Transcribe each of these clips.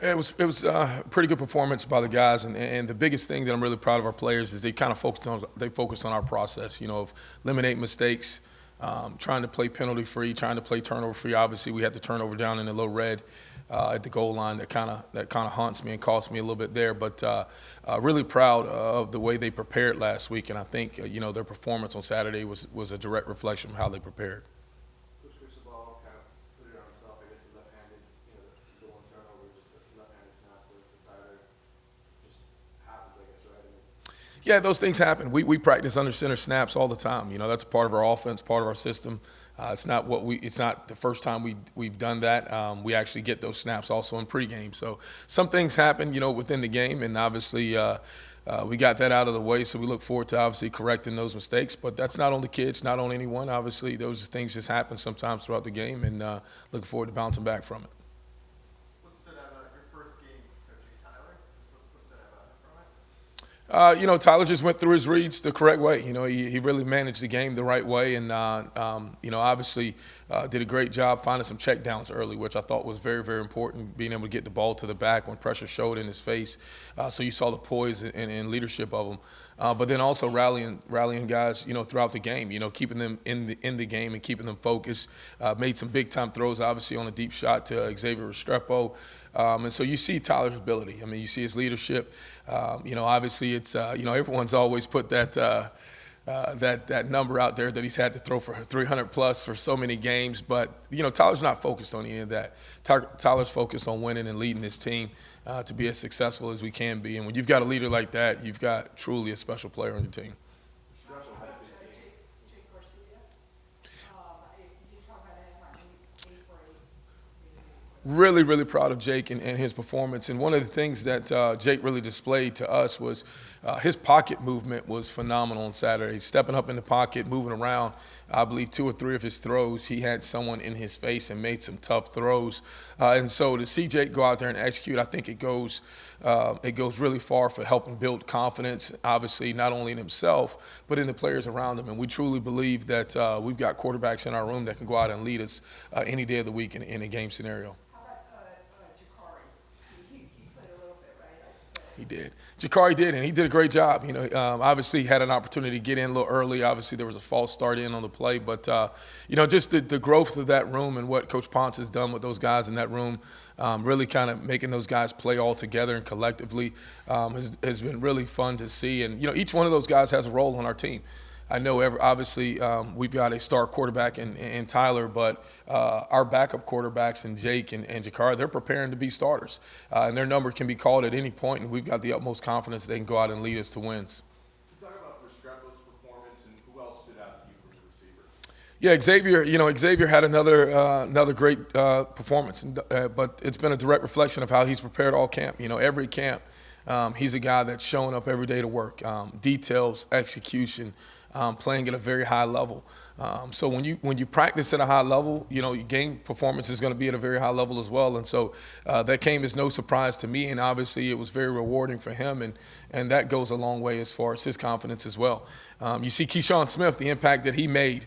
It was a pretty good performance by the guys, and the biggest thing that I'm really proud of our players is they focused on our process, of eliminate mistakes, trying to play penalty free, trying to play turnover free. Obviously, we had the turnover down in the low red at the goal line that kind of haunts me and costs me a little bit there. But really proud of the way they prepared last week, and I think their performance on Saturday was a direct reflection of how they prepared. Coach Cristobal kind of put it on himself, I guess, left-handed, the one turnover, just a left-handed snap to Tyler. Just happens, I guess, right? Yeah, those things happen. We practice under center snaps all the time. That's a part of our offense, part of our system. It's not the first time we've done that. We actually get those snaps also in pregame. So some things happen, within the game, and obviously we got that out of the way. So we look forward to obviously correcting those mistakes. But that's not on the kids, not on anyone. Obviously, those things just happen sometimes throughout the game, and looking forward to bouncing back from it. What stood out about your first game coaching Tyler? What stood out from it? Tyler just went through his reads the correct way. He really managed the game the right way, and obviously did a great job finding some check downs early, which I thought was very, very important. Being able to get the ball to the back when pressure showed in his face, so you saw the poise and leadership of him. But then also rallying guys, throughout the game. Keeping them in the game and keeping them focused. Made some big time throws, obviously on a deep shot to Xavier Restrepo. And so you see Tyler's ability. I mean, you see his leadership. Obviously it's everyone's always put that number out there that he's had to throw for 300 plus for so many games. But Tyler's not focused on any of that. Tyler's focused on winning and leading his team to be as successful as we can be. And when you've got a leader like that, you've got truly a special player on your team. Really, really proud of Jake and his performance. And one of the things that Jake really displayed to us was his pocket movement was phenomenal on Saturday. Stepping up in the pocket, moving around. I believe 2 or 3 of his throws, he had someone in his face and made some tough throws. And so to see Jake go out there and execute, I think it goes really far for helping build confidence, obviously not only in himself, but in the players around him. And we truly believe that we've got quarterbacks in our room that can go out and lead us any day of the week in a game scenario. He did. Jakari did, and he did a great job. Obviously he had an opportunity to get in a little early. Obviously there was a false start in on the play, but just the growth of that room and what Coach Ponce has done with those guys in that room, really kind of making those guys play all together and collectively has been really fun to see. And each one of those guys has a role on our team. I know obviously we've got a star quarterback in Tyler, but our backup quarterbacks in Jake and Jakari, they're preparing to be starters. And their number can be called at any point, and we've got the utmost confidence they can go out and lead us to wins. Can you talk about Restrepo's performance and who else stood out to you from the receiver? Yeah, Xavier had another great performance, but it's been a direct reflection of how he's prepared all camp. Every camp, he's a guy that's showing up every day to work. Details, execution. Playing at a very high level. So when you practice at a high level, your game performance is going to be at a very high level as well. And so that came as no surprise to me, and obviously it was very rewarding for him, and that goes a long way as far as his confidence as well. You see Keyshawn Smith, the impact that he made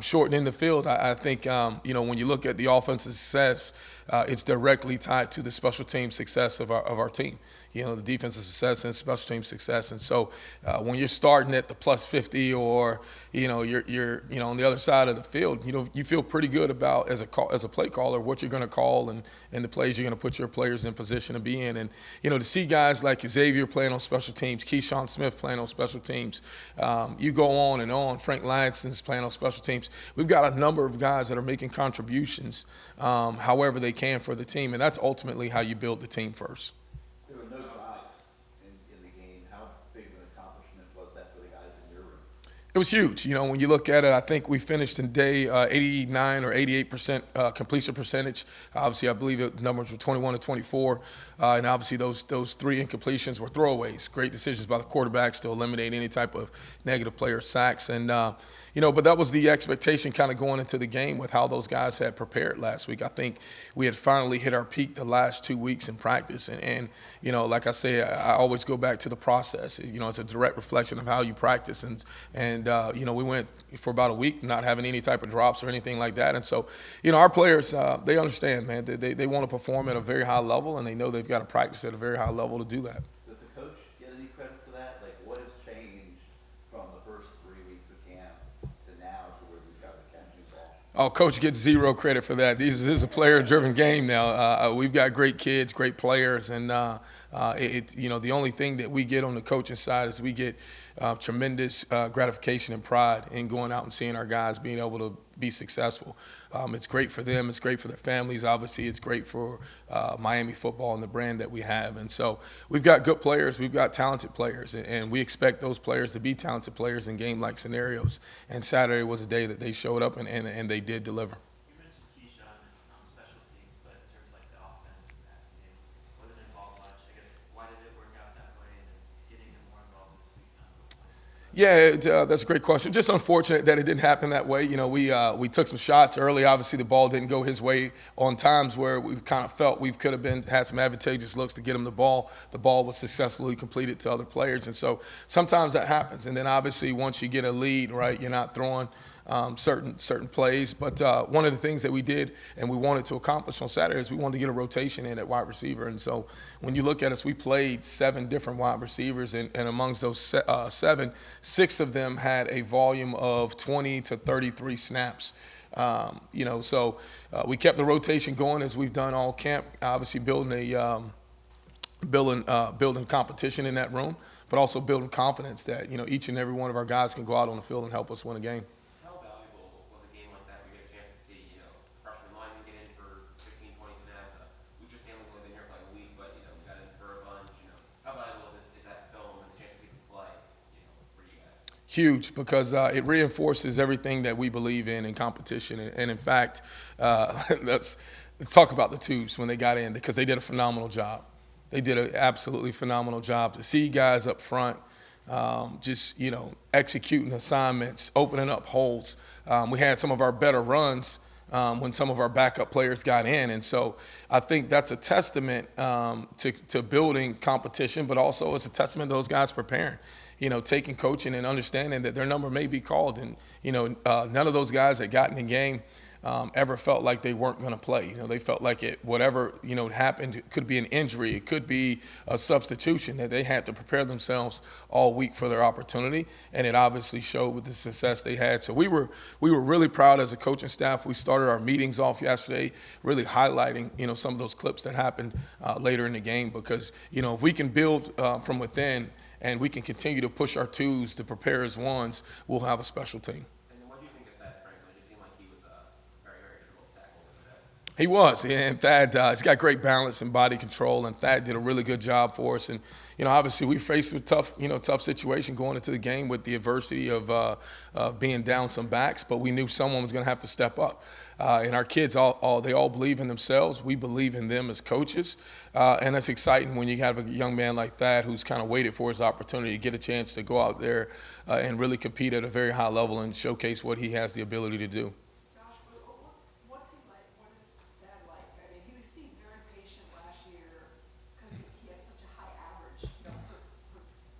shortening the field. I think when you look at the offensive success, it's directly tied to the special team success of our team. The defensive success and special team success. And so when you're starting at the plus 50 or you're on the other side of the field, you feel pretty good about as a play caller what you're going to call and the plays you're going to put your players in position to be in. And to see guys like Xavier playing on special teams, Keyshawn Smith playing on special teams, you go on and on. Frank Lanson's playing on special teams. We've got a number of guys that are making contributions however they can for the team, and that's ultimately how you build the team first. There were no drops in the game. How big of an accomplishment was that for the guys in your room? It was huge. When you look at it, I think we finished in day 89 or 88% completion percentage. Obviously, I believe the numbers were 21 to 24, and obviously those 3 incompletions were throwaways. Great decisions by the quarterbacks to eliminate any type of negative player sacks. And but that was the expectation kind of going into the game with how those guys had prepared last week. I think we had finally hit our peak the last 2 weeks in practice. And like I say, I always go back to the process. It's a direct reflection of how you practice. And And, we went for about a week not having any type of drops or anything like that. And so, our players, they understand, man. They want to perform at a very high level, and they know they've got to practice at a very high level to do that. Does the coach get any credit for that? Like, what has changed from the first 3 weeks of camp to now to where these guys are catching the ball? Oh, coach gets zero credit for that. This is a player-driven game now. We've got great kids, great players, and the only thing that we get on the coaching side is we get tremendous gratification and pride in going out and seeing our guys being able to be successful. It's great for them. It's great for their families. Obviously, it's great for Miami football and the brand that we have. And so we've got good players. We've got talented players, and we expect those players to be talented players in game-like scenarios. And Saturday was a day that they showed up, and they did deliver. You mentioned Keyshawn on special teams, but in terms of like the offense and passing game, wasn't involved much. I guess why did it work out that way? And is getting him more involved this week kind of Yeah, that's a great question. Just unfortunate that it didn't happen that way. We took some shots early. Obviously, the ball didn't go his way on times where we kind of felt we could have had some advantageous looks to get him the ball. The ball was successfully completed to other players, and so sometimes that happens. And then obviously, once you get a lead, right, you're not throwing certain plays. But one of the things that we did and we wanted to accomplish on Saturday is we wanted to get a rotation in at wide receiver. And so when you look at us, we played 7 different wide receivers, and amongst those 7, 6 of them had a volume of 20 to 33 snaps. So we kept the rotation going as we've done all camp, obviously building competition in that room, but also building confidence that, each and every one of our guys can go out on the field and help us win a game. How valuable was a game like that where you get a chance to see, freshman linemen get in for 15, 20 snaps? Lucha Stanley's only been here for like a week, but, you got in for a bunch. How valuable is that film and the chance to see them play, for you guys? Huge, because it reinforces everything that we believe in competition. And in fact, let's talk about the Tubes when they got in, because they did a phenomenal job. They did an absolutely phenomenal job. To see guys up front executing assignments, opening up holes. We had some of our better runs when some of our backup players got in. And so I think that's a testament to building competition, but also it's a testament to those guys preparing, taking coaching and understanding that their number may be called. And, none of those guys that got in the game ever felt like they weren't going to play. They felt like whatever happened, it could be an injury, it could be a substitution, that they had to prepare themselves all week for their opportunity, and it obviously showed with the success they had. So we were really proud as a coaching staff. We started our meetings off yesterday really highlighting some of those clips that happened later in the game, because if we can build from within and we can continue to push our twos to prepare as ones, we'll have a special team. What do you think of that, Franklin? It seemed like he was very, very difficult to tackle today. He was, and Thad, he's got great balance and body control, and Thad did a really good job for us. And, obviously we faced a tough situation going into the game with the adversity of being down some backs, but we knew someone was going to have to step up. And our kids, they all believe in themselves. We believe in them as coaches. And it's exciting when you have a young man like Thad who's kind of waited for his opportunity to get a chance to go out there and really compete at a very high level and showcase what he has the ability to do. Josh, what's he like? What is Thad like? I mean, he seemed very patient last year because he had such a high average,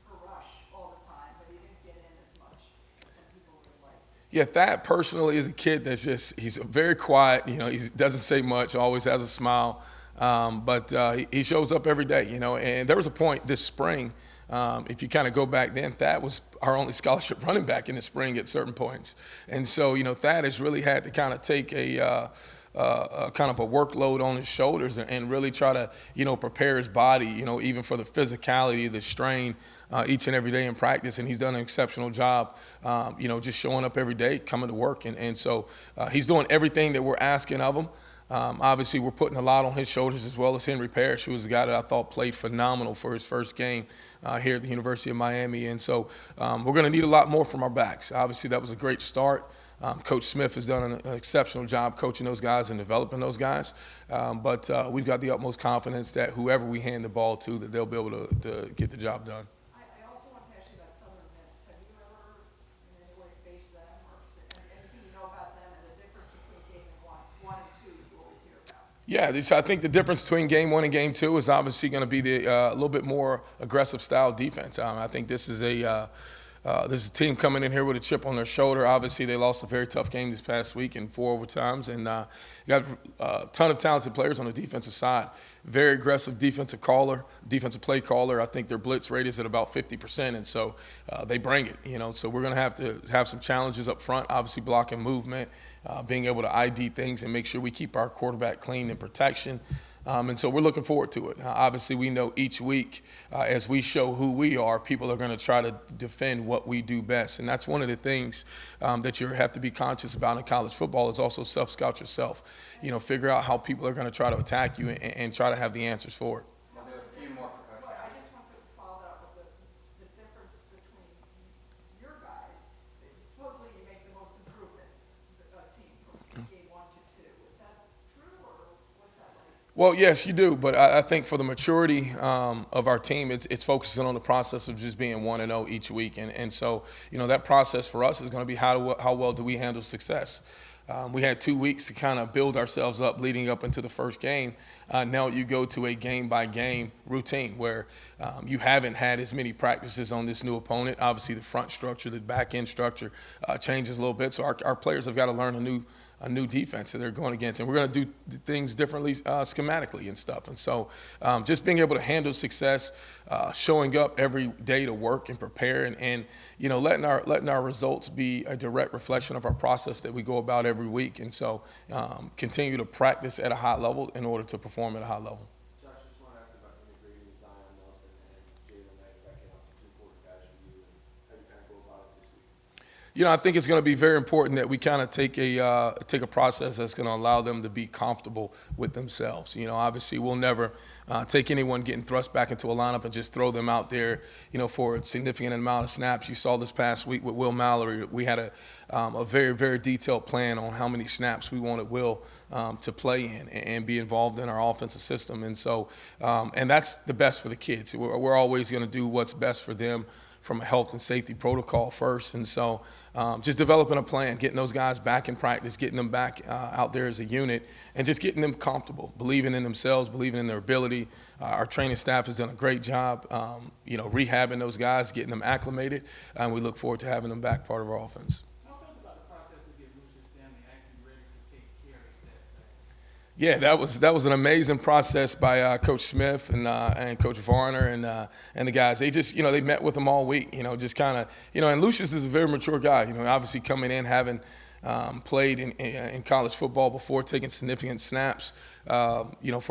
per rush all the time, but he didn't get in as much as some people would like. Yeah, Thad personally is a kid that's he's very quiet. He doesn't say much, always has a smile, but he shows up every day. And there was a point this spring, if you kind of go back then, Thad was our only scholarship running back in the spring at certain points. And so, Thad has really had to kind of take a kind of a workload on his shoulders and really try to, prepare his body, even for the physicality, the strain each and every day in practice. And he's done an exceptional job, just showing up every day, coming to work. And so he's doing everything that we're asking of him. Obviously, we're putting a lot on his shoulders, as well as Henry Parrish, who was a guy that I thought played phenomenal for his first game here at the University of Miami. And so we're going to need a lot more from our backs. Obviously, that was a great start. Coach Smith has done an exceptional job coaching those guys and developing those guys. But we've got the utmost confidence that whoever we hand the ball to, that they'll be able to get the job done. I also want to ask you about Southern Miss. Have you ever in any way faced them or anything you know about them and the difference between game one and two you always hear about? Yeah, I think the difference between game 1 and game 2 is obviously going to be a little bit more aggressive style defense. I think this is a This is a team coming in here with a chip on their shoulder. Obviously, they lost a very tough game this past week in 4 overtimes, and got a ton of talented players on the defensive side. Very aggressive defensive play caller. I think their blitz rate is at about 50%, and so they bring it. So we're going to have some challenges up front. Obviously, blocking movement, being able to ID things, and make sure we keep our quarterback clean and protection. And so we're looking forward to it. Obviously, we know each week as we show who we are, people are going to try to defend what we do best. And that's one of the things that you have to be conscious about in college football is also self-scout yourself. Figure out how people are going to try to attack you and try to have the answers for it. Well, there are a few more for Coach Well, I Gattis. just want to follow that up with the difference between your guys. Supposedly you make the most improvement team from game 1 to 2. Is that true or what's that like? Well, yes, you do, but I think for the maturity of our team, it's focusing on the process of just being 1-0 each week, and so that process for us is going to be how well do we handle success. We had 2 weeks to kind of build ourselves up leading up into the first game. Now you go to a game-by-game routine where you haven't had as many practices on this new opponent. Obviously, the front structure, the back-end structure changes a little bit, so our players have got to learn a new defense that they're going against, and we're going to do things differently schematically and stuff. And so just being able to handle success, showing up every day to work and prepare, and letting our results be a direct reflection of our process that we go about every week. And so continue to practice at a high level in order to perform at a high level. Josh, I just want to ask about integrating Zion Nelson and Jalen Knight back in to 2 quarter guys for you, and how you kind of go about it this week. I think it's going to be very important that we kind of take a process that's going to allow them to be comfortable with themselves. Obviously, we'll never take anyone getting thrust back into a lineup and just throw them out there, for a significant amount of snaps. You saw this past week with Will Mallory. We had a very, very detailed plan on how many snaps we wanted Will to play in and be involved in our offensive system. And so, and that's the best for the kids. We're always going to do what's best for them from a health and safety protocol first. And so just developing a plan, getting those guys back in practice, getting them back out there as a unit, and just getting them comfortable, believing in themselves, believing in their ability. Our training staff has done a great job, rehabbing those guys, getting them acclimated, and we look forward to having them back part of our offense. Talk about the process to get Lucius Stanley actually ready to take care of his depth. Yeah, that was an amazing process by Coach Smith and Coach Varner and the guys. They just they met with him all week. Just kind of and Lucius is a very mature guy. Obviously coming in having played in college football before, taking significant snaps. For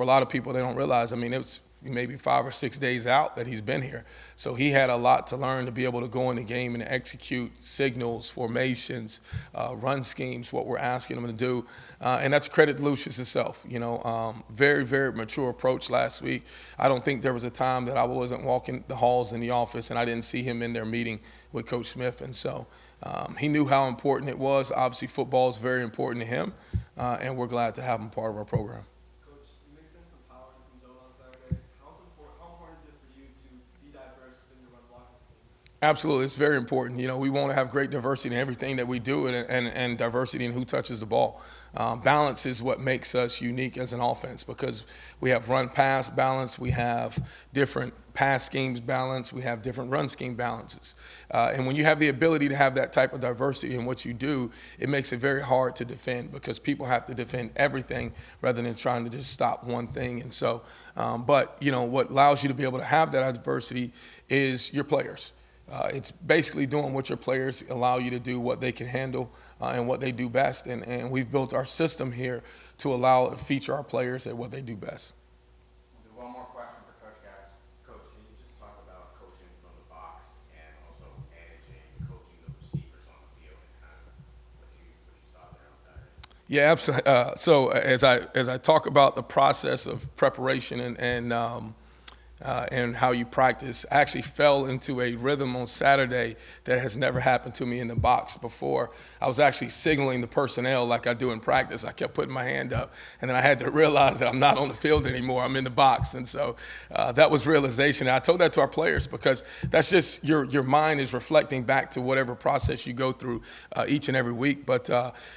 a lot of people, they don't realize. It was maybe 5 or 6 days out that he's been here. So he had a lot to learn to be able to go in the game and execute signals, formations, run schemes, what we're asking him to do. And that's credit to Lucius himself. Very, very mature approach last week. I don't think there was a time that I wasn't walking the halls in the office and I didn't see him in there meeting with Coach Smith. And so he knew how important it was. Obviously, football is very important to him, and we're glad to have him part of our program. Coach, you mixed in some power and some zone on Saturday. How important is it for you to be diverse within your run blocking schemes? Absolutely, it's very important. We want to have great diversity in everything that we do, and diversity in who touches the ball. Balance is what makes us unique as an offense because we have run-pass balance, we have different pass schemes balance, we have different run scheme balances. And when you have the ability to have that type of diversity in what you do, it makes it very hard to defend because people have to defend everything rather than trying to just stop one thing. And so, but what allows you to be able to have that diversity is your players. It's basically doing what your players allow you to do, what they can handle, and what they do best. And we've built our system here to feature our players at what they do best. We'll do one more question for Coach Gattis. Coach, can you just talk about coaching from the box and also managing, coaching the receivers on the field and kind of what you saw there on Saturday? Yeah, absolutely. So as I talk about the process of preparation and how you practice, I actually fell into a rhythm on Saturday that has never happened to me in the box before. I was actually signaling the personnel like I do in practice. I kept putting my hand up, and then I had to realize that I'm not on the field anymore. I'm in the box, and so that was realization. And I told that to our players because that's just your mind is reflecting back to whatever process you go through each and every week. But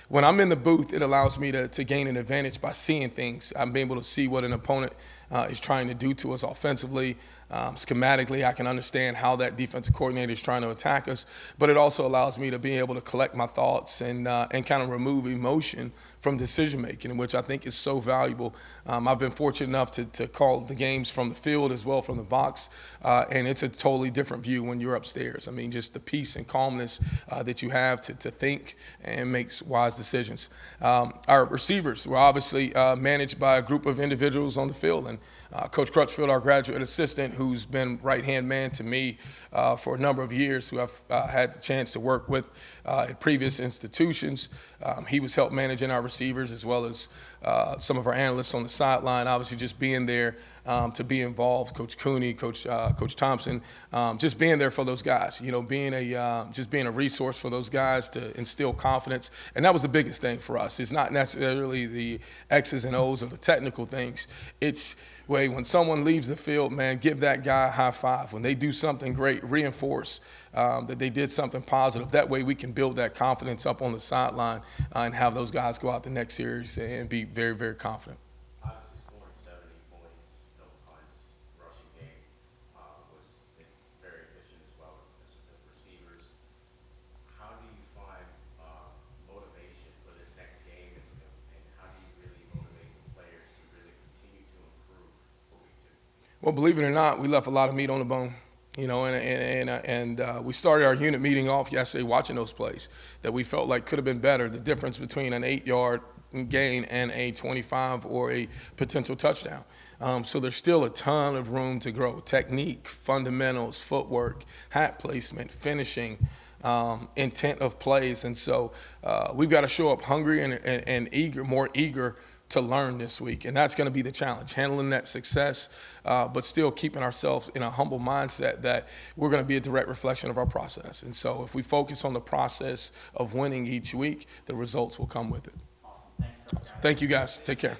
when I'm in the booth, it allows me to gain an advantage by seeing things. I'm able to see what an opponent is trying to do to us offensively. Schematically, I can understand how that defensive coordinator is trying to attack us, but it also allows me to be able to collect my thoughts and kind of remove emotion from decision making, which I think is so valuable. I've been fortunate enough to call the games from the field as well from the box, and it's a totally different view when you're upstairs. I mean, just the peace and calmness that you have to think and make wise decisions. Our receivers were obviously managed by a group of individuals on the field, and Coach Crutchfield, our graduate assistant, who's been right-hand man to me for a number of years, who I've had the chance to work with at previous institutions. He was help managing our receivers as well as some of our analysts on the sideline. Obviously, just being there to be involved, Coach Cooney, Coach Thompson, just being there for those guys. You know, being a resource for those guys to instill confidence, and that was the biggest thing for us. It's not necessarily the X's and O's or the technical things. It's when someone leaves the field, man, give that guy a high five. When they do something great, reinforce that they did something positive. That way we can build that confidence up on the sideline and have those guys go out the next series and be very, very confident. Obviously scoring 70 points, no punts, rushing game was very efficient as well as receivers. How do you find motivation for this next game, and how do you really motivate the players to really continue to improve for week 2? Well, believe it or not, we left a lot of meat on the bone. You know, and we started our unit meeting off yesterday watching those plays that we felt like could have been better. The difference between an 8-yard gain and a 25 or a potential touchdown. So there's still a ton of room to grow. Technique, fundamentals, footwork, hat placement, finishing, intent of plays. And so we've got to show up hungry and eager, more eager to learn this week, and that's going to be the challenge, handling that success, but still keeping ourselves in a humble mindset that we're going to be a direct reflection of our process. And so if we focus on the process of winning each week, the results will come with it. Awesome. Thanks, Coach. Thank you, guys. Take care.